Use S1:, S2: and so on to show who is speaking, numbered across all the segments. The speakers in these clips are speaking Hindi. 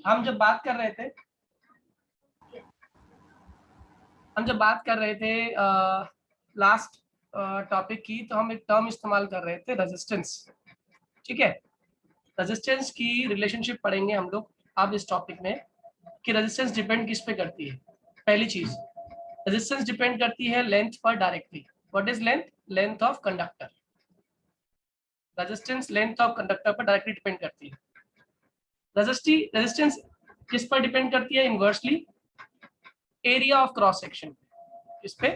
S1: हम जब बात कर रहे थे लास्ट टॉपिक की, तो हम एक टर्म इस्तेमाल कर रहे थे, रेजिस्टेंस। ठीक है, रेजिस्टेंस की रिलेशनशिप पढ़ेंगे हम लोग अब इस टॉपिक में, कि रेजिस्टेंस डिपेंड किस पे करती है। पहली चीज, रेजिस्टेंस डिपेंड करती है लेंथ पर directly. What is length? Length of conductor. Resistance length of conductor पर डायरेक्टली डिपेंड करती है। रेजिस्टेंस किस पर डिपेंड करती है? Inversely area of cross section. किस पे?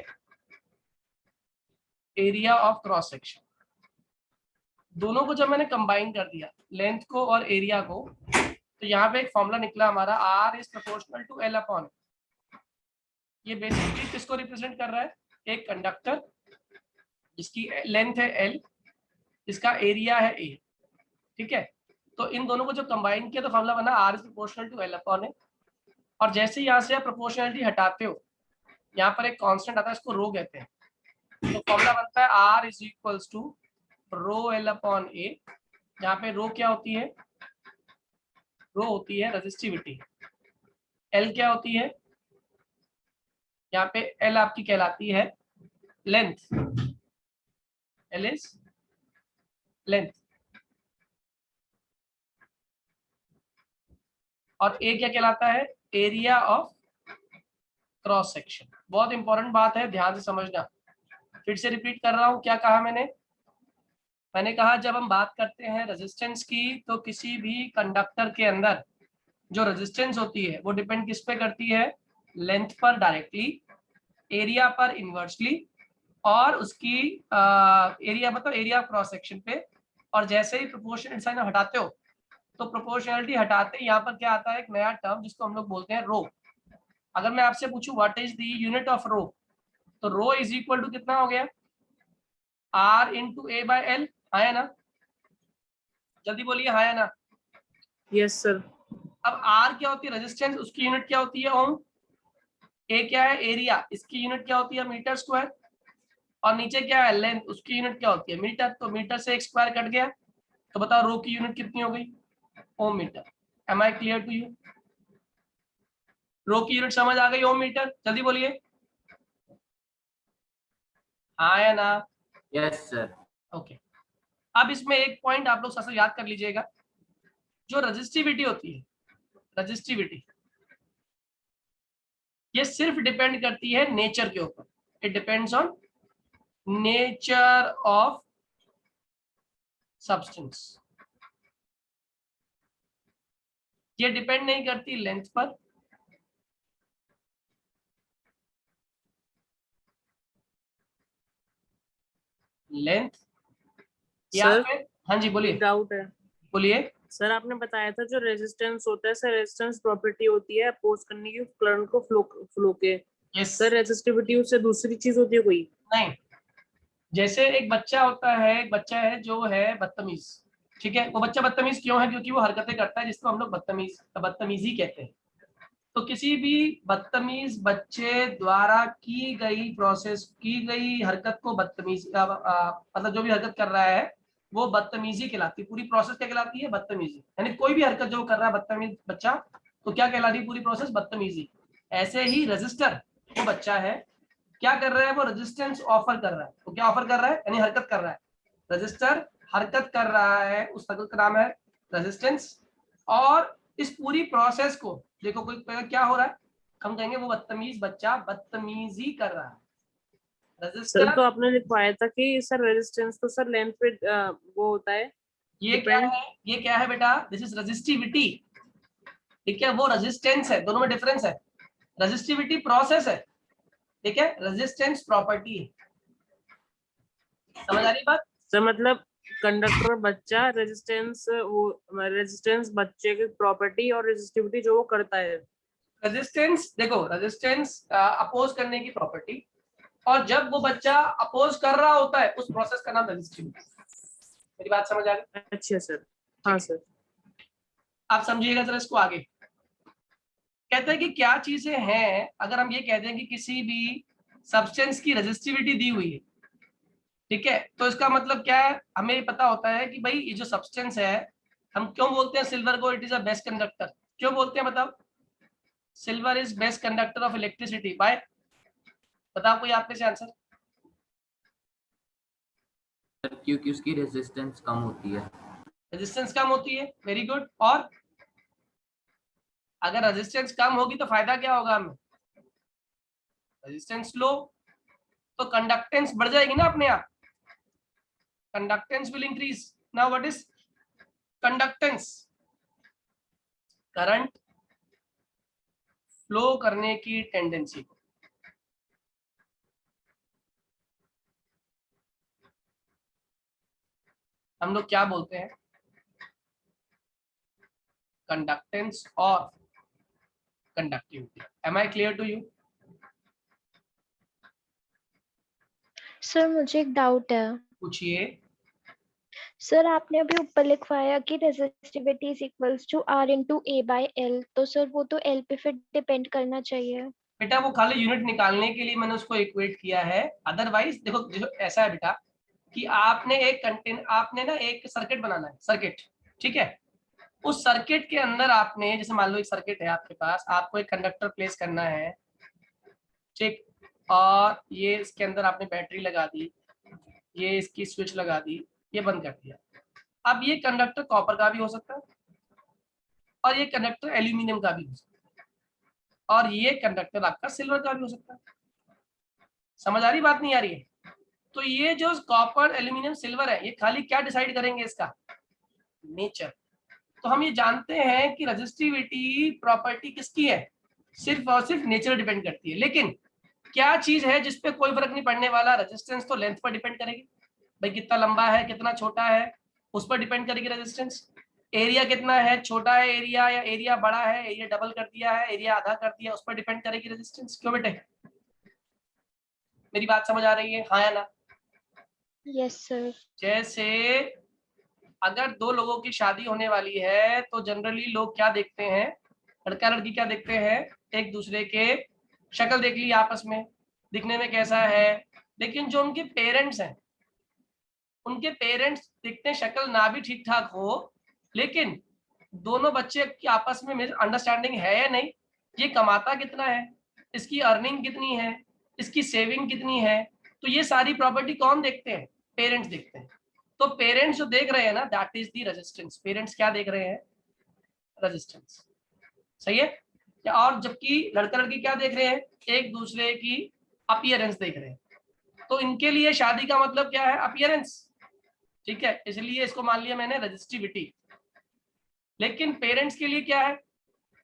S1: Area of cross section. दोनों को जब मैंने कंबाइन कर दिया, लेंथ को और एरिया को, तो यहाँ पे एक फॉर्मूला निकला हमारा, R is proportional to L upon. ये बेसिकली किसको रिप्रेजेंट कर रहा है? एक कंडक्टर जिसकी लेंथ है एल, जिसका एरिया है ए। ठीक है, तो इन दोनों को जब कंबाइन किया तो फॉर्मूला बना R is proportional to L upon A. और जैसे यहाँ से आप प्रोपोर्शनलिटी हटाते हो, यहाँ पर एक कांस्टेंट आता है, इसको रो कहते हैं। तो फॉर्मूला बनता है R is equals to rho L upon A. यहाँ पे रो क्या होती है? रो होती है रेजिस्टिविटी। एल क्या होती है? यहाँ पे एल आपकी कहलाती है लेंथ। L is length. और ए क्या कहलाता है? Area of cross section. बहुत इंपॉर्टेंट बात है, ध्यान से समझना। फिर से रिपीट कर रहा हूं, क्या कहा मैंने कहा जब हम बात करते हैं रेजिस्टेंस की, तो किसी भी कंडक्टर के अंदर जो रेजिस्टेंस होती है वो डिपेंड किस पे करती है? लेंथ पर डायरेक्टली, एरिया पर इनवर्सली, और उसकी एरिया मतलब एरिया ऑफ क्रॉस सेक्शन पे। और जैसे ही प्रोपोर्शनल साइन हटाते हो, तो प्रोपोर्शनलिटी हटाते यहाँ पर क्या आता है? एक नया टर्म जिसको हम लोग बोलते हैं रो। अगर मैं आपसे पूछूं what is the unit of rho, तो रो इज इक्वल टू कितना हो गया? R into A by L. हाँ या ना? जल्दी बोलिए, हाँ या ना?
S2: Yes sir.
S1: अब आर क्या होती है? रेजिस्टेंस, उसकी यूनिट क्या होती है? ओम। ए क्या है? एरिया, इसकी यूनिट क्या होती है? Metre square. और नीचे क्या है? लेंथ, उसकी यूनिट क्या होती है? मीटर। तो मीटर से एक स्क्वायर कट गया, तो बताओ रो की यूनिट कितनी हो गई? Ohm metre. Am I clear to you? Rho की यूनिट समझ आ गई? Ohm metre. जल्दी बोलिए, हाँ या ना?
S3: Yes sir.
S1: ओके। अब इसमें एक पॉइंट आप लोग सबसे याद कर लीजिएगा, जो रजिस्टिविटी होती है, रजिस्टिविटी ये सिर्फ डिपेंड करती है नेचर के ऊपर। It depends on nature of substance. ये डिपेंड नहीं करती लेंथ पर, लेंथ या
S2: सर
S1: फिर, हाँ जी बोलिए,
S2: डाउट है
S1: बोलिए।
S2: सर। आपने बताया था जो रेजिस्टेंस होता है सर, रेजिस्टेंस प्रॉपर्टी होती है अपोज करने की करंट को फ्लो के।
S1: यस।
S2: सर रेजिस्टिविटी उससे दूसरी चीज होती है कोई?
S1: नहीं, जैसे एक बच्चा होता है, एक बच्चा है जो है बदतमीज। ठीक है, वो बच्चा बदतमीज क्यों है? क्योंकि वो हरकतें करता है जिसको हम लोग बदतमीजी कहते हैं। तो किसी भी बदतमीज बच्चे द्वारा की गई प्रोसेस, की गई हरकत को बदतमीजी मतलब जो भी हरकत कर रहा है वो बदतमीजी कहलाती है। पूरी प्रोसेस क्या कहलाती है? बदतमीजी। यानी कोई भी हरकत जो कर रहा है बदतमीज बच्चा, तो क्या कहलाती है पूरी प्रोसेस? बदतमीजी। ऐसे ही रजिस्टर, वो बच्चा है, क्या कर रहा है? वो रेजिस्टेंस ऑफर कर रहा है। तो क्या ऑफर कर रहा है? यानी हरकत कर रहा है। रजिस्टर हरकत कर रहा है, उस हरकत का नाम है रेजिस्टेंस। और इस पूरी प्रोसेस को देखो, कोई क्या हो रहा है? हम कहेंगे वो बदतमीज बच्चा बदतमीजी कर रहा है।
S2: सर
S1: रजिस्टर,
S2: तो आपने लिखवाया था कि सर रेजिस्टेंस तो सर लेंथ पे वो होता है
S1: ये क्या
S2: डिपेंड।
S1: है? ये क्या है बेटा? This is resistivity. ठीक है, वो रेजिस्टेंस है, दोनों में डिफरेंस है। रेजिस्टिविटी प्रोसेस है, ठीक है, रेजिस्टेंस प्रॉपर्टी है। समझ आ रही बात?
S2: सर मतलब कंडक्टर बच्चा रेजिस्टेंस, वो रेजिस्टेंस बच्चे की प्रॉपर्टी और रेजिस्टिविटी जो वो करता है।
S1: रेजिस्टेंस देखो, रेजिस्टेंस अपोज करने की प्रॉपर्टी, और जब वो बच्चा अपोज कर रहा होता है उस प्रोसेस का नाम रेजिस्टिविटी। मेरी बात समझ आ गई?
S2: अच्छा सर। हाँ सर।
S1: आप समझिएगा जरा इसको आगे। कहते हैं कि क्या चीजें हैं, अगर हम ये कहते हैं कि किसी भी सब्सटेंस की रेजिस्टिविटी दी हुई है, ठीक है, तो इसका मतलब क्या है? हमें पता होता है कि भाई ये जो सब्सटेंस है, हम क्यों बोलते हैं सिल्वर को it is a best conductor? क्यों बोलते हैं बताओ? Silver is best conductor of electricity bye, बताओ कोई आप में से आंसर।
S3: क्योंकि उसकी रेजिस्टेंस कम होती है।
S1: रेजिस्टेंस कम होती है, वेरी गुड। और अगर रेजिस्टेंस कम होगी तो फायदा क्या होगा हमें? रेजिस्टेंस लो तो कंडक्टेंस बढ़ जाएगी ना अपने आप, conductance will increase. Now what is conductance? Current flow करने की टेंडेंसी को। हम लोग क्या बोलते हैं? कंडक्टेंस और conductivity. Am I clear to you?
S4: Sir मुझे एक डाउट है।
S1: पूछिए।
S4: सर आपने अभी ऊपर लिखवाया कि resistivity is equals to R into A by L, तो सर वो तो L पे फिर डिपेंड करना चाहिए।
S1: बेटा वो खाली यूनिट निकालने के लिए मैंने उसको इक्वेट किया है, अदरवाइज देखो देखो ऐसा है बेटा कि आपने ना एक सर्किट बनाना है, सर्किट, ठीक है। उस सर्किट के अंदर आपने, जैसे मान लो एक सर्किट है आपके पास, आपको एक कंडक्टर प्लेस करना है, ठीक, और ये इसके अंदर आपने बैटरी लगा दी, ये इसकी स्विच लगा दी, ये बंद कर दिया। अब ये कंडक्टर कॉपर का भी हो सकता है और ये कंडक्टर एल्यूमिनियम का भी हो सकता है और ये कंडक्टर आपका सिल्वर का भी हो सकता है। समझ आ रही बात, नहीं आ रही है? तो ये जो कॉपर एल्यूमिनियम सिल्वर है, ये खाली क्या डिसाइड करेंगे? इसका नेचर। तो हम ये जानते हैं कि रेजिस्टिविटी प्रॉपर्टी किसकी है? सिर्फ और सिर्फ नेचर डिपेंड करती है। लेकिन क्या चीज है जिसपे कोई फर्क नहीं पड़ने वाला? रेजिस्टेंस तो लेंथ पर डिपेंड करेगी, भाई कितना लंबा है कितना छोटा है उस पर डिपेंड करेगी रेजिस्टेंस। एरिया कितना है, छोटा है एरिया या एरिया बड़ा है, एरिया डबल कर दिया है, एरिया आधा कर दिया, उस पर डिपेंड करेगी रेजिस्टेंस। क्यों बेटे, मेरी बात समझ आ रही है, हाँ या ना?
S4: Yes sir.
S1: जैसे अगर दो लोगों की शादी होने वाली है तो जनरली लोग क्या देखते हैं, लड़का लड़की क्या देखते हैं? एक दूसरे के शक्ल देख ली आपस में, दिखने में कैसा है। लेकिन जो उनके पेरेंट्स हैं, उनके पेरेंट्स दिखते हैं शक्ल ना भी ठीक ठाक हो, लेकिन दोनों बच्चे की आपस में अंडरस्टैंडिंग है या नहीं, ये कमाता कितना है, इसकी अर्निंग कितनी है, इसकी सेविंग कितनी है, तो ये सारी प्रॉपर्टी कौन देखते हैं? पेरेंट्स देखते हैं। तो पेरेंट्स जो देख रहे हैं ना, that is the resistance. Parents क्या देख रहे हैं? रेजिस्टेंस। सही है क्या? और जबकि लड़का लड़की क्या देख रहे हैं? एक दूसरे की अपीयरेंस देख रहे हैं। तो इनके लिए शादी का मतलब क्या है? अपीयरेंस, ठीक है, इसलिए इसको मान लिया मैंने रेजिस्टिविटी। लेकिन पेरेंट्स के लिए क्या है?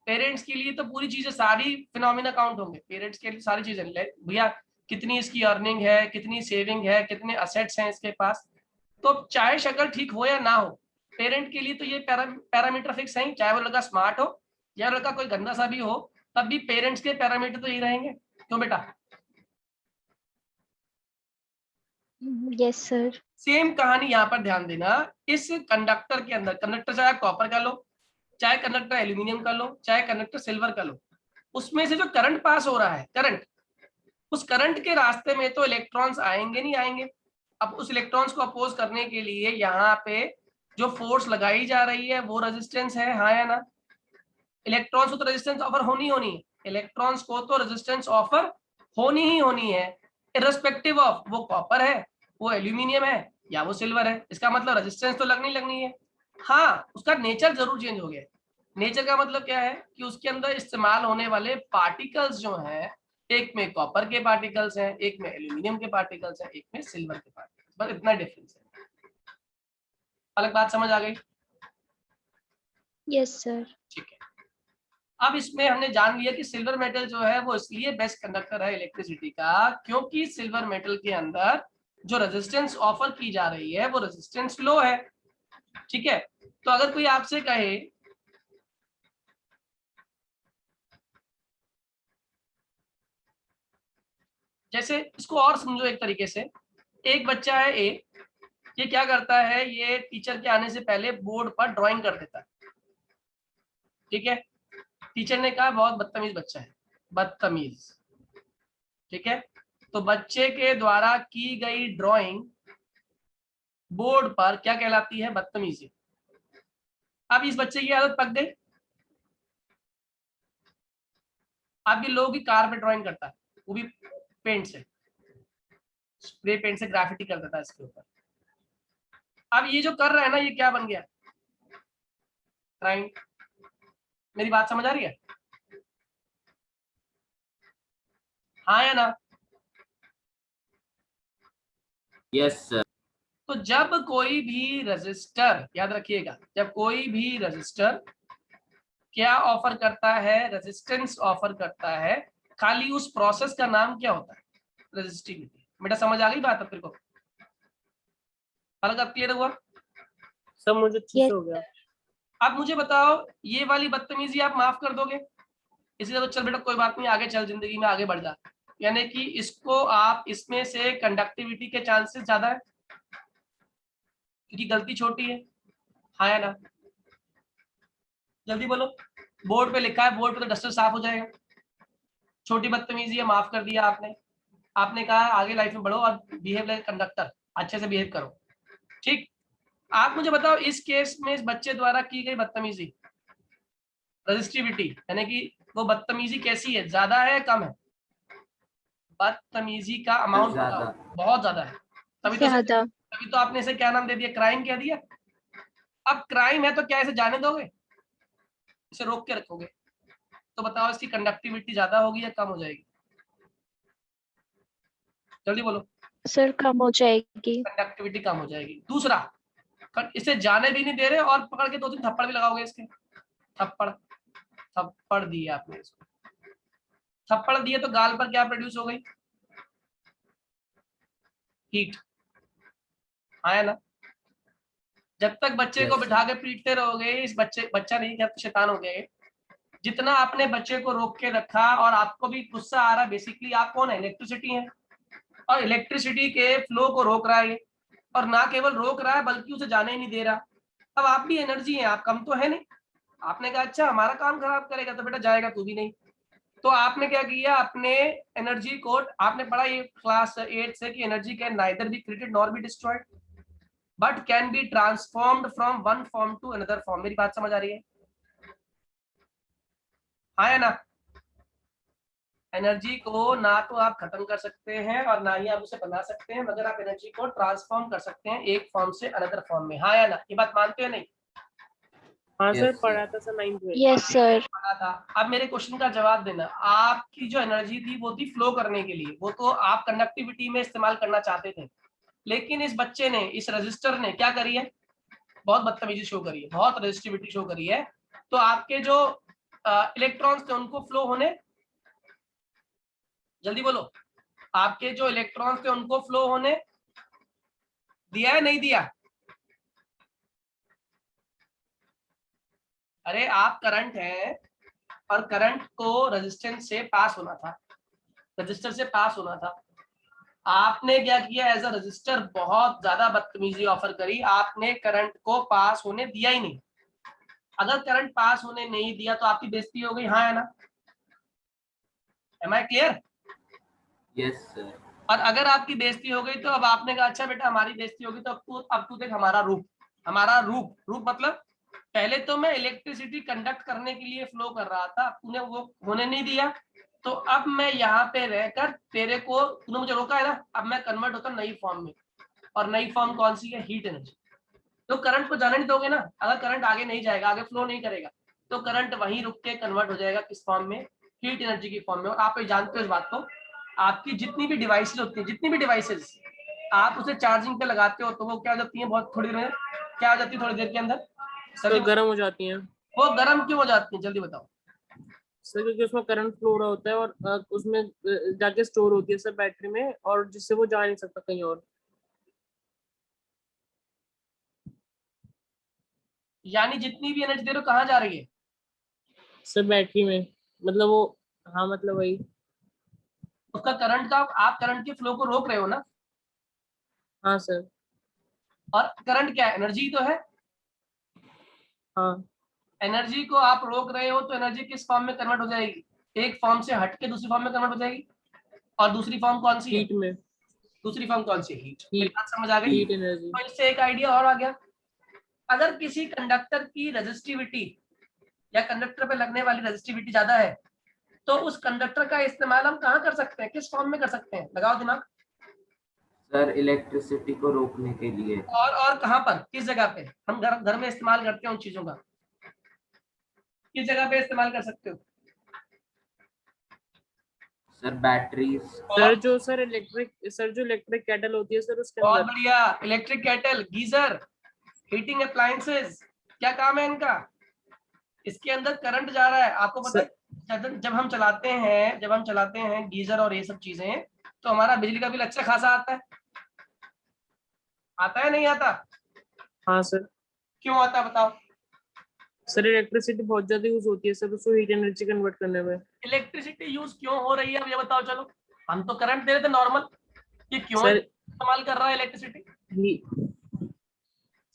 S1: पेरेंट्स के लिए तो पूरी चीजें, सारी फिनोमिना काउंट होंगे। पेरेंट्स के लिए सारी चीजें, भैया कितनी इसकी अर्निंग है, कितनी सेविंग है, कितने असेट्स हैं इसके पास। तो चाहे शक्ल ठीक हो या ना हो, पेरेंट के लिए तो ये पैरामीटर फिक्स है, चाहे वो लड़का स्मार्ट हो या लड़का कोई गंदा सा भी हो, तब भी पेरेंट्स के पैरामीटर तो यही रहेंगे। क्यों बेटा?
S4: Yes sir.
S1: सेम कहानी यहाँ पर ध्यान देना। इस कंडक्टर के अंदर, कंडक्टर चाहे आप कॉपर का लो, चाहे कंडक्टर एल्यूमिनियम का लो, चाहे कंडक्टर सिल्वर का लो, उसमें से जो करंट पास हो रहा है, करंट, उस करंट के रास्ते में तो इलेक्ट्रॉन्स आएंगे नहीं आएंगे। अब उस इलेक्ट्रॉन्स को अपोज करने के लिए यहाँ पे जो फोर्स लगाई जा रही है वो रेजिस्टेंस है, हाँ या ना? इलेक्ट्रॉन्स को तो रेजिस्टेंस ऑफर होनी होनी है, इलेक्ट्रॉन्स को तो रेजिस्टेंस ऑफर होनी ही होनी है, इररिस्पेक्टिव ऑफ वो कॉपर है, वो एल्यूमिनियम है या वो सिल्वर है। इसका मतलब रेजिस्टेंस तो लगनी है। हाँ, उसका नेचर जरूर चेंज हो गया। नेचर का मतलब क्या है कि उसके अंदर इस्तेमाल होने वाले पार्टिकल्स जो हैं, एक में कॉपर के पार्टिकल्स हैं, एक में एल्यूमिनियम के पार्टिकल्स हैं, एक में सिल्वर के पार्टिकल्स, बस इतना डिफरेंस है। अलग बात समझ आ गई?
S4: Yes sir.
S1: ठीक है। अब इसमें हमने जान लिया कि सिल्वर मेटल जो है वो इसलिए बेस्ट कंडक्टर है इलेक्ट्रिसिटी का, क्योंकि सिल्वर मेटल के अंदर जो रेजिस्टेंस ऑफर की जा रही है वो रेजिस्टेंस लो है। ठीक है, तो अगर कोई आपसे कहे जैसे, इसको और समझो एक तरीके से, एक बच्चा है ए, ये क्या करता है, ये टीचर के आने से पहले बोर्ड पर ड्राइंग कर देता है। ठीक है, टीचर ने कहा बहुत बदतमीज बच्चा है, बदतमीज, ठीक है, तो बच्चे के द्वारा की गई ड्राइंग बोर्ड पर क्या कहलाती है? बदतमीजी। अब इस बच्चे की आदत पक गई, अब ये लोगों की कार पे ड्राइंग करता है, वो भी पेंट से, स्प्रे पेंट से ग्राफिटी कर देता है इसके ऊपर। अब ये जो कर रहा है ना, ये क्या बन गया? क्राइम। मेरी बात समझ आ रही है? हाँ या ना?
S3: Yes sir.
S1: तो जब कोई भी रजिस्टर, याद रखिएगा, जब कोई भी रजिस्टर क्या ऑफर करता है, रेजिस्टेंस ऑफर करता है, खाली उस प्रोसेस का नाम क्या होता है? रेजिस्टिविटी। बेटा समझ आ गई बात अब तेरे को? अलग अब क्लियर हुआ?
S2: सब मुझे अच्छे से
S4: Yes,
S2: हो गया।
S1: अब मुझे बताओ, ये वाली बदतमीजी आप माफ कर दोगे? इसलिए तो चल बेटा कोई बात नहीं, आगे चल, जिंदगी में आगे बढ़ जा। यानी कि इसको आप, इसमें से कंडक्टिविटी के चांसेस ज्यादा है क्योंकि गलती छोटी है। हाँ या ना? जल्दी बोलो। बोर्ड पे लिखा है, बोर्ड पे तो डस्टर साफ हो जाएगा। छोटी बदतमीजी है, माफ कर दिया आपने। आपने कहा आगे लाइफ में बढ़ो और बिहेव लाइक कंडक्टर, अच्छे से बिहेव करो। ठीक। आप मुझे बताओ, इस केस में इस बच्चे द्वारा की गई बदतमीजी, रजिस्टिविटी, यानी कि वो बदतमीजी कैसी है, ज्यादा है कम है? बदतमीजी का अमाउंट
S3: ज्यादा।
S1: बहुत ज्यादा है।
S4: ज्यादा।
S1: तभी तो आपने इसे क्या नाम दे दिया? क्राइम कह दिया। अब क्राइम है तो क्या इसे जाने दोगे? इसे रोक के रखोगे? तो बताओ इसकी कंडक्टिविटी ज्यादा होगी या कम हो जाएगी? जल्दी बोलो।
S4: सर कम हो जाएगी।
S1: कंडक्टिविटी कम हो जाएगी। दूसरा, इसे जाने भी नहीं दे रहे और पकड़ के 2-3 थप्पड़ भी लगाओगे इसके। थप्पड़, थप्पड़ दिए आपने इसको, थप्पड़ दिए तो गाल पर क्या प्रोड्यूस हो गई? हीट। आया ना? जब तक बच्चे को
S3: Yes,
S1: बिठा के पीटते रहोगे, इस बच्चा नहीं क्या, शैतान हो गए। जितना आपने बच्चे को रोक के रखा और आपको भी गुस्सा आ रहा, बेसिकली आप कौन है? इलेक्ट्रिसिटी है, और इलेक्ट्रिसिटी के फ्लो को रोक रहा है, और ना केवल रोक रहा है बल्कि उसे जाने ही नहीं दे रहा। अब आप भी एनर्जी है, आप कम तो है नहीं। आपने कहा अच्छा हमारा काम खराब करेगा तो बेटा जाएगा तू भी नहीं। तो आपने क्या किया, अपने एनर्जी को, आपने पढ़ा ये क्लास 8 से कि energy can neither be created nor be destroyed but can be transformed from one form to another form. मेरी बात समझ आ रही है? हाँ या ना? एनर्जी को ना तो आप खत्म कर सकते हैं और ना ही आप उसे बना सकते हैं, मगर आप एनर्जी को ट्रांसफॉर्म कर सकते हैं एक फॉर्म से अनदर फॉर्म में। हाँ या ना? ये बात मानते हो नहीं?
S2: हाँ
S3: Yes,
S2: सर,
S3: sir.
S2: पढ़ा था सर 9th में।
S4: Yes sir.
S1: पढ़ा था। अब मेरे क्वेश्चन का जवाब देना। आपकी जो एनर्जी थी वो थी फ्लो करने के लिए, वो तो आप कंडक्टिविटी में इस्तेमाल करना चाहते थे, लेकिन इस बच्चे ने, इस रजिस्टर ने क्या करी है? बहुत बदतमीजी शो करी है, बहुत रेजिस्टिविटी शो करी है। तो आपके जो इलेक्ट्रॉन्स थे उनको फ्लो होने, जल्दी बोलो, आपके जो इलेक्ट्रॉन्स थे उनको फ्लो होने दिया है नहीं दिया? अरे आप करंट हैं और करंट को रेजिस्टेंस से पास होना था, रजिस्टर से पास होना था। आपने क्या किया? एज अ रजिस्टर बहुत ज्यादा बदतमीजी ऑफर करी, आपने करंट को पास होने दिया ही नहीं। अगर करंट पास होने नहीं दिया तो आपकी बेइज्जती हो गई। हाँ है ना? Am I clear?
S3: Yes, sir.
S1: और अगर आपकी बेइज्जती हो गई तो अब आपने कहा अच्छा बेटा हमारी बेइज्जती होगी तो अब तू देख हमारा रूप। हमारा रूप, रूप मतलब पहले तो मैं इलेक्ट्रिसिटी कंडक्ट करने के लिए फ्लो कर रहा था, तूने वो होने नहीं दिया, तो अब मैं यहाँ पे रहकर तेरे को, तूने मुझे रोका है ना, अब मैं कन्वर्ट होता नई फॉर्म में। और नई फॉर्म कौन सी है? Heat energy. तो करंट को जाने नहीं दोगे ना, अगर करंट आगे नहीं जाएगा, आगे फ्लो नहीं करेगा, तो करंट वहीं रुक के कन्वर्ट हो जाएगा किस फॉर्म में? हीट एनर्जी की फॉर्म में। और आप ये जानते हो इस बात को, आपकी जितनी भी डिवाइसेस होती है, जितनी भी डिवाइसेस आप उसे चार्जिंग पे लगाते हो तो वो क्या हो जाती है? बहुत थोड़ी देर में क्या हो जाती है? थोड़ी देर के अंदर
S2: तो गर्म हो जाती हैं
S1: वो गर्म क्यों हो जाती है? जल्दी बताओ।
S2: सर, क्योंकि उसमें करंट फ्लो हो रहा होता है और उसमें जाके स्टोर होती है सर बैटरी में, और जिससे वो जा नहीं सकता कहीं और।
S1: यानी जितनी भी एनर्जी दे रहे हो कहाँ जा रही है?
S2: सर बैटरी में, मतलब वो, हाँ मतलब वही।
S1: उसका करंट का, आप करंट के फ्लो को रोक रहे हो ना,
S2: हाँ सर।
S1: और करंट क्या है? एनर्जी तो है।
S2: हाँ
S1: एनर्जी को आप रोक रहे हो तो एनर्जी किस फॉर्म में कन्वर्ट हो जाएगी? एक फॉर्म से हट के दूसरी फॉर्म में कन्वर्ट हो जाएगी। और दूसरी फॉर्म कौन सी है?
S2: हीट में।
S1: दूसरी फॉर्म कौन सी? हीट। मेरी
S2: हीट,
S1: बात समझ आ गई?
S2: Heat energy.
S1: तो इससे एक आइडिया और आ गया। अगर किसी कंडक्टर की रेजिस्टिविटी या कंडक्टर पे लगने वाली रेजिस्टिविटी ज्यादा है तो उस कंडक्टर का इस्तेमाल हम कहाँ कर सकते हैं, किस फॉर्म में कर सकते हैं, लगाओ दिमाग।
S3: सर इलेक्ट्रिसिटी को रोकने के लिए।
S1: और कहाँ पर, किस जगह पे हम घर में इस्तेमाल करते हैं उन चीजों का, किस जगह पे इस्तेमाल कर सकते हो?
S3: Sir batteries.
S2: सर जो इलेक्ट्रिक केटल होती है सर उसके
S1: बहुत
S2: अंदर।
S1: बढ़िया, electric kettle, geyser, heating appliances, क्या काम है इनका? इसके अंदर करंट जा रहा है, आपको पता है जब हम चलाते हैं गीजर और ये सब चीजें, तो हमारा बिजली का बिल अच्छा खासा आता है नहीं आता?
S2: हाँ सर।
S1: क्यों आता है बताओ?
S2: सर इलेक्ट्रिसिटी बहुत ज्यादा यूज होती है सर उसको हीट एनर्जी कन्वर्ट करने में।
S1: इलेक्ट्रिसिटी यूज क्यों हो रही है अब ये बताओ। चलो, हम तो करंट दे रहे थे नॉर्मल, ये क्यों
S2: सर
S1: इस्तेमाल कर रहा है इलेक्ट्रिसिटी?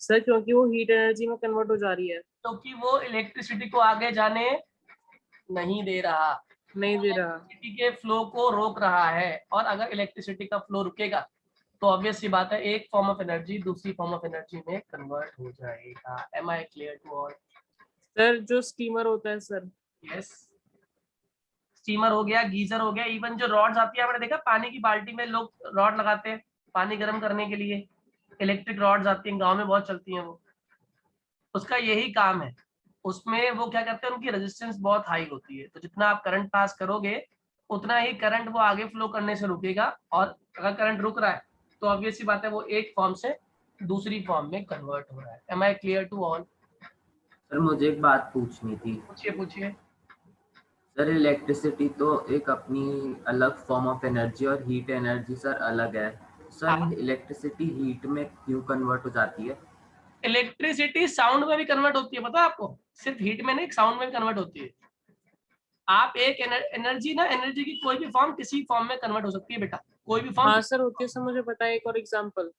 S2: सर क्योंकि वो हीट एनर्जी में कन्वर्ट हो जा रही है।
S1: क्योंकि वो इलेक्ट्रिसिटी को आगे जाने नहीं दे रहा,
S2: नहीं दे रहा।
S1: इलेक्ट्रिसिटी के फ्लो को रोक रहा है। और अगर इलेक्ट्रिसिटी का फ्लो रुकेगा तो ऑब्वियस सी बात है एक फॉर्म ऑफ एनर्जी दूसरी फॉर्म ऑफ एनर्जी में कन्वर्ट हो जाएगा। Am I clear to all?
S2: Sir जो स्टीमर होता है सर।
S1: यस, स्टीमर हो गया, गीजर हो गया, इवन जो रॉड्स आती है, आपने देखा पानी की बाल्टी में लोग रॉड लगाते हैं पानी गर्म करने के लिए, इलेक्ट्रिक रॉड्स आती हैं, गांव में बहुत चलती हैं वो, उसका यही काम है। उसमें वो क्या करते हैं, उनकी रेजिस्टेंस बहुत हाई होती है, तो जितना आप करंट पास करोगे उतना ही करंट वो आगे फ्लो करने से रुकेगा, और अगर करंट रुक रहा है तो ऑब्वियस सी बात है वो एक फॉर्म से दूसरी फॉर्म में कन्वर्ट हो रहा है। Am I clear to all?
S3: Sir मुझे एक बात पूछनी थी।
S1: पूछिए पूछिए।
S3: सर इलेक्ट्रिसिटी तो एक अपनी अलग फॉर्म ऑफ एनर्जी और हीट एनर्जी सर अलग है। सर इलेक्ट्रिसिटी हीट में क्यों कन्वर्ट हो जाती है?
S1: इलेक्ट्रिसिटी साउंड में भी कन्वर्ट होती है, पता है आपको? सिर्फ हीट में नहीं, साउंड में कन्वर्ट होती है। आप एक एनर्जी ना, एनर्जी की कोई भी फॉर्म किसी फॉर्म में कन्वर्ट हो सकती है बेटा, कोई भी फॉर्म।
S2: हाँ सर होती है सर, मुझे पता है। एक और एग्जांपल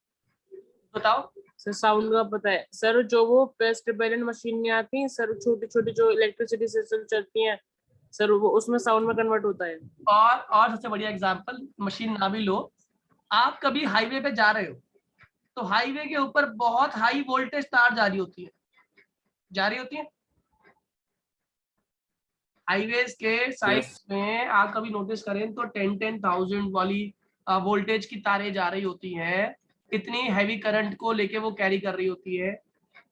S1: बताओ।
S2: सर साउंड का पता है सर, जो वो पेस्ट रिपेलेंट मशीन में आती है सर, छोटी छोटी जो इलेक्ट्रिसिटी से चलती हैं सर, वो उसमें साउंड में कन्वर्ट होता है।
S1: और सबसे बढ़िया एग्जांपल, मशीन ना भी लो, आप कभी हाईवे पे जा रहे हो तो हाईवे के ऊपर बहुत हाई वोल्टेज तार जारी होती है। हाईवेज के साइड्स में आप कभी नोटिस करें तो 10,000 वाली वोल्टेज की तारें जा रही होती हैं, इतनी हैवी करंट को लेके वो कैरी कर रही होती है।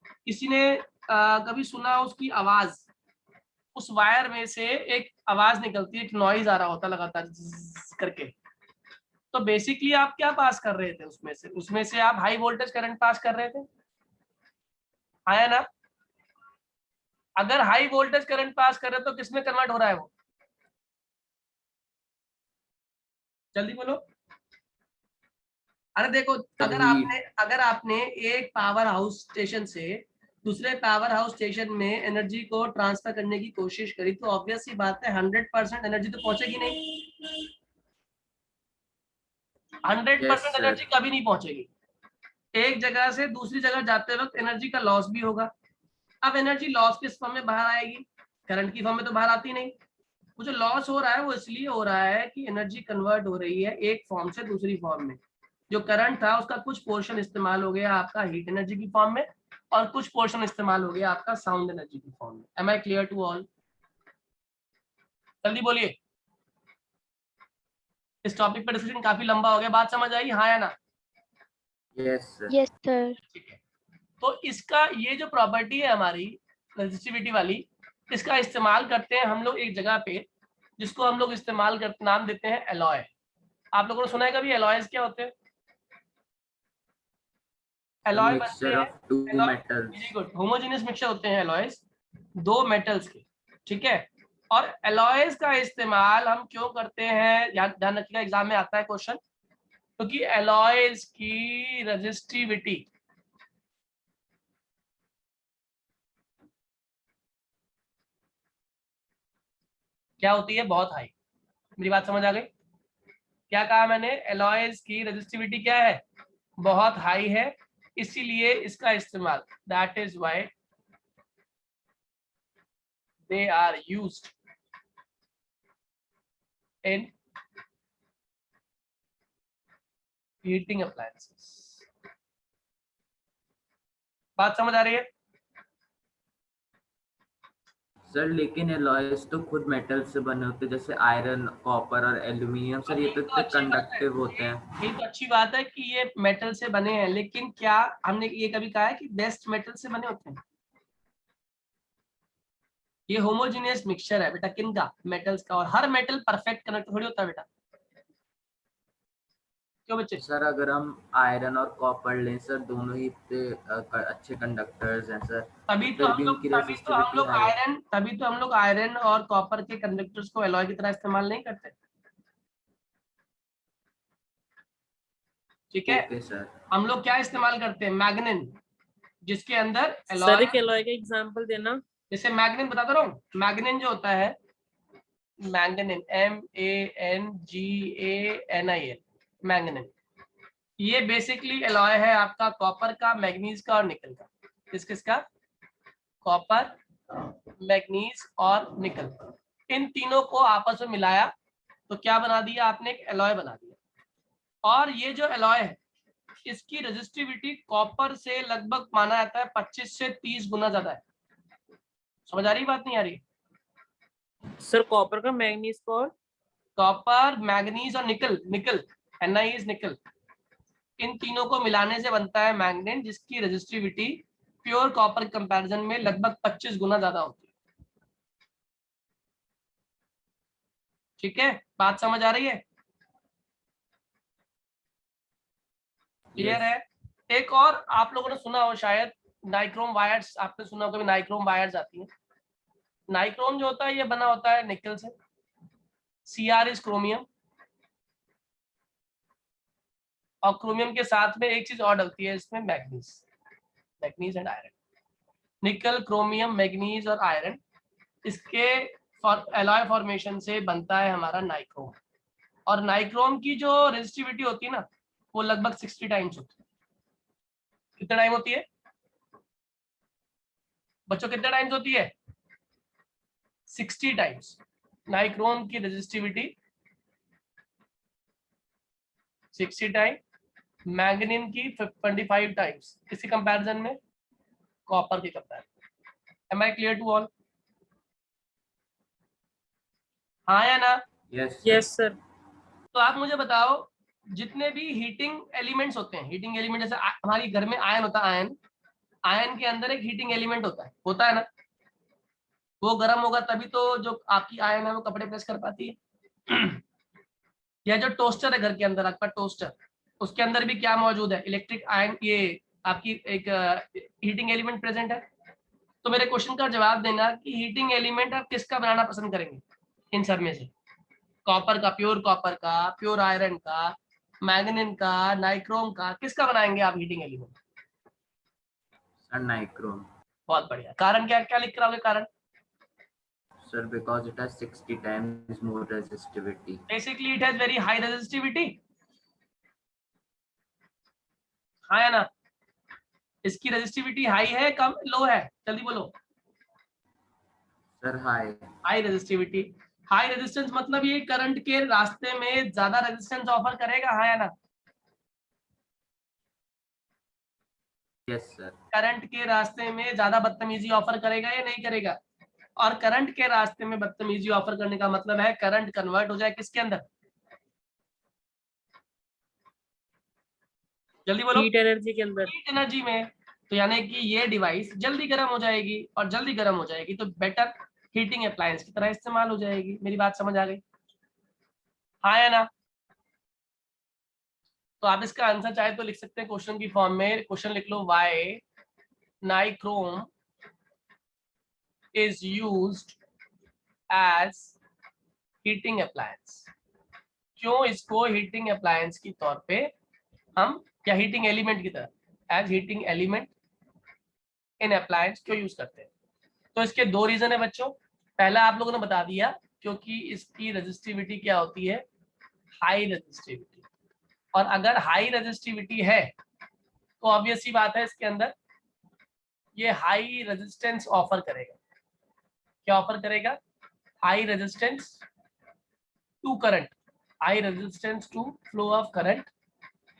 S1: किसी ने कभी सुना उसकी आवाज, उस वायर में से एक आवाज निकलती है, एक नॉइज आ रहा होता लगातार करके। तो बेसिकली आप क्या पास कर रहे थे उसमें से आप हाई वोल्टेज करंट पास कर रहे थे, आया ना? अगर हाई वोल्टेज करंट पास कर रहे तो किसमें कन्वर्ट हो रहा है वो, जल्दी बोलो। अरे देखो, अगर आपने एक पावर हाउस स्टेशन से दूसरे पावर हाउस स्टेशन में एनर्जी को ट्रांसफर करने की कोशिश करी तो ऑब्वियस सी बात है 100% एनर्जी तो पहुंचेगी नहीं। 100% एनर्जी कभी नहीं पहुंचेगी। एक जगह से दूसरी जगह जाते वक्त एनर्जी का लॉस भी होगा। अब एनर्जी लॉस किस फॉर्म में बाहर आएगी, करंट की फॉर्म में तो बाहर आती नहीं। वो जो लॉस हो रहा है वो इसलिए हो रहा है कि एनर्जी कन्वर्ट हो रही है एक फॉर्म से दूसरी फॉर्म में। जो करंट था उसका कुछ पोर्शन इस्तेमाल हो गया आपका हीट एनर्जी की फॉर्म में, और कुछ पोर्शन इस्तेमाल हो गया आपका साउंड एनर्जी की फॉर्म में। Am I clear to all? जल्दी बोलिए, इस टॉपिक पर डिस्कशन काफी लंबा हो गया, बात समझ आई हाँ या ना?
S3: Yes
S4: yes sir.
S1: ठीक है, तो इसका ये जो प्रॉपर्टी है हमारी रेजिस्टिविटी वाली, इसका इस्तेमाल करते हैं हम लोग एक जगह पे, जिसको हम लोग इस्तेमाल करते नाम देते हैं एलॉय। आप लोगों ने सुना है कभी एलॉयज क्या होते हैं? एलॉय बनते हैं, वेरी गुड, होमोजेनियस मिक्सचर होते हैं एलॉयज दो मेटल्स के, ठीक है। और एलॉयज का इस्तेमाल हम क्यों करते हैं, ध्यान रखिएगा, एग्जाम में आता है क्वेश्चन, क्योंकि एलॉयज की रेजिस्टिविटी क्या होती है, बहुत हाई। मेरी बात समझ आ गई? क्या कहा मैंने? एलॉयज की रेजिस्टिविटी क्या है, बहुत हाई है, इसीलिए इसका इस्तेमाल, that is why they are used in heating appliances. बात समझ आ रही है?
S3: सर लेकिन एलॉयज तो खुद मेटल से बने होते हैं, जैसे आयरन, कॉपर और एल्यूमिनियम। सर ये तो इतने कंडक्टिव होते हैं।
S1: ये तो अच्छी बात है कि ये मेटल से बने हैं, लेकिन क्या हमने ये कभी कहा है कि बेस्ट मेटल से बने होते हैं? ये होमोजेनियस मिक्सचर है बेटा, किनका? मेटल्स का। और हर मेटल परफेक्ट कंडक्टर थोड़ी होता है बेटा, क्यों बच्चे?
S3: सर अगर हम आयरन और कॉपर लें सर, दोनों ही इतने अच्छे कंडक्टर्स हैं सर,
S1: तभी
S3: तो
S1: तो
S3: फिर
S1: हम
S3: भी
S1: लोग
S3: उनकी
S1: तभी तो हम
S3: रेजिस्टिविटी
S1: लोग
S3: हाई है।
S1: आयरन तभी तो हम लोग आयरन और कॉपर के कंडक्टर्स को एलॉय की तरह इस्तेमाल नहीं करते। ठीक है,
S3: ओके सर।
S1: हम लोग क्या इस्तेमाल करते हैं? मैग्नीन, जिसके अंदर
S2: सर
S1: एलॉय,
S2: एक एलॉय का एग्जांपल देना।
S1: जैसे मैग्नीन बताता रहा हूँ। मैग्नीन जो होता है, मैंगनीन, MANGANIN, मैंगनीन, ये बेसिकली एलॉय है आपका कॉपर का, मैग्नीज का और निकल का। किस किस का? कॉपर, मैग्नीज और निकल। इन तीनों को आपस में मिलाया तो क्या बना दिया आपने? एक एलॉय बना दिया। और ये जो एलॉय है, इसकी रेजिस्टिविटी कॉपर से लगभग माना जाता है 25 से 30 गुना ज्यादा है। समझ आ रही बात, नहीं आ रही?
S2: सर कॉपर का, मैग्नीज का और
S1: कॉपर, मैग्नीज और निकल, निकल Na इज निकल, इन तीनों को मिलाने से बनता है मैग्नीन, जिसकी रेजिस्टिविटी प्योर कॉपर कंपैरिजन में लगभग 25 गुना ज्यादा होती है। ठीक है, बात समझ आ रही है? क्लियर है? एक और आप लोगों ने सुना हो शायद, नाइक्रोम वायर्स, आपने सुना हो कभी? नाइक्रोम वायर्स आती है। नाइक्रोम जो होता है ये बना होता है निकल से, Cr इज क्रोमियम, और क्रोमियम के साथ में एक चीज और डलती है इसमें, मैग्नीज, मैग्नीज एंड आयरन। निकल, क्रोमियम, मैग्नीज और आयरन, इसके एलॉय फॉर्मेशन से बनता है हमारा नाइक्रोम। और नाइक्रोम की जो रेजिस्टिविटी होती है ना, वो लगभग 60 टाइम्स होती है। कितना टाइम होती है बच्चों? कितना टाइम्स होती है? 60 टाइम्स। नाइक्रोम की रेजिस्टिविटी 60 टाइम, मैग्नीन की 25 टाइम्स। किसी कंपैरिजन में? कॉपर की comparison. Am I clear to all? हाँ या ना?
S2: Yes sir.
S1: तो आप मुझे बताओ, जितने भी हीटिंग एलिमेंट्स होते हैं, हीटिंग एलिमेंट जैसे हमारी घर में आयन होता है, आयन, आयन के अंदर एक हीटिंग एलिमेंट होता है ना? वो गर्म होगा तभी तो जो आपकी आयन है वो कपड़े प्रेस कर पाती है। या जो टोस्टर है घर के अंदर, आपका टोस्टर, उसके अंदर भी क्या मौजूद है? इलेक्ट्रिक आयन, ये आपकी एक हीटिंग एलिमेंट प्रेजेंट है। तो मेरे क्वेश्चन का जवाब देना कि हीटिंग एलिमेंट आप किसका बनाना पसंद करेंगे इन सब में से? कॉपर का, प्योर आयरन का, मैग्नीन का, नाइक्रोम का, किसका बनाएंगे आप हीटिंग एलिमेंट?
S3: Sir nichrome.
S1: बहुत बढ़िया। कारण क्या क्या लिख रहा हूँ? कारण
S3: sir because it has 60 times more resistivity.
S1: Basically it has very high resistivity. हाँ या ना? इसकी रेजिस्टिविटी हाई है, कम, लो है? जल्दी बोलो।
S3: Sir high.
S1: High resistivity. High resistance मतलब ये करंट के रास्ते में ज्यादा रेजिस्टेंस ऑफर करेगा, हाँ या ना?
S3: Yes sir.
S1: करंट के रास्ते में ज्यादा बदतमीजी ऑफर करेगा या नहीं करेगा? और करंट के रास्ते में बदतमीजी ऑफर करने का मतलब है करंट कन्वर्ट हो जाए किसके अंदर? जल्दी बोलो।
S2: हीट एनर्जी के अंदर।
S1: हीट एनर्जी में। तो यानी कि ये डिवाइस जल्दी गर्म हो जाएगी, और जल्दी गर्म हो जाएगी तो बेटर हीटिंग अप्लायंस की तरह इस्तेमाल हो जाएगी। मेरी बात समझ आ गई? हाँ या ना? तो आप इसका आंसर चाहे तो लिख सकते हैं क्वेश्चन की फॉर्म में। क्वेश्चन लिख लो, why nichrome is used as heating appliance. क्यों इसको हीटिंग अप्लायंस की तौर पे हम, या हीटिंग एलिमेंट की तरह, as heating element in appliance क्यों यूज करते हैं? तो इसके दो रीजन है बच्चों। पहला आप लोगों ने बता दिया, क्योंकि इसकी रेजिस्टिविटी क्या होती है? High resistivity. और अगर हाई रेजिस्टिविटी है तो ऑब्वियस सी बात है इसके अंदर ये हाई रेजिस्टेंस ऑफर करेगा। क्या ऑफर करेगा? High resistance to current, high resistance to flow of current.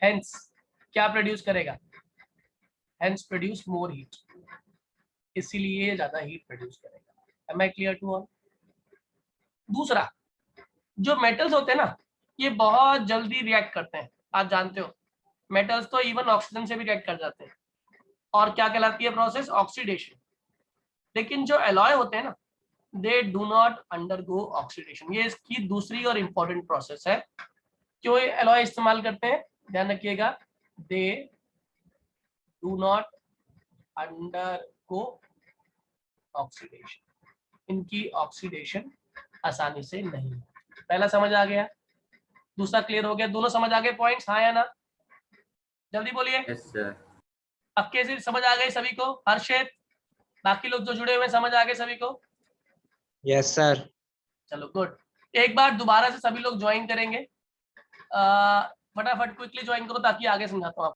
S1: Hence क्या प्रोड्यूस करेगा? हेंस प्रोड्यूस मोर हीट, इसीलिए ज्यादा हीट प्रोड्यूस करेगा। Am I clear to all? दूसरा, जो मेटल्स होते हैं ना, ये बहुत जल्दी रिएक्ट करते हैं, आप जानते हो मेटल्स तो इवन ऑक्सीजन से भी रिएक्ट कर जाते हैं, और क्या कहलाती है प्रोसेस? ऑक्सीडेशन। लेकिन जो एलॉय होते हैं ना, they do not undergo oxidation. ये इसकी दूसरी और इंपॉर्टेंट प्रोसेस है। क्यों एलॉय इस्तेमाल करते हैं? ध्यान रखिएगा, they do not undergo oxidation, इनकी ऑक्सीडेशन आसानी से नहीं। पहला समझ आ गया, दूसरा क्लियर हो गया? दोनों समझ आ गए पॉइंट्स, हाँ या ना? जल्दी बोलिए।
S3: Yes sir.
S1: अब कैसे समझ आ गई सभी को? हर्षित, बाकी लोग जो जुड़े हुए समझ आ गए सभी को?
S5: Yes sir.
S1: चलो गुड। एक बार दोबारा से सभी लोग ज्वाइन करेंगे, फटाफट क्विकली ज्वाइन करो ताकि आगे समझाता हूँ आपको।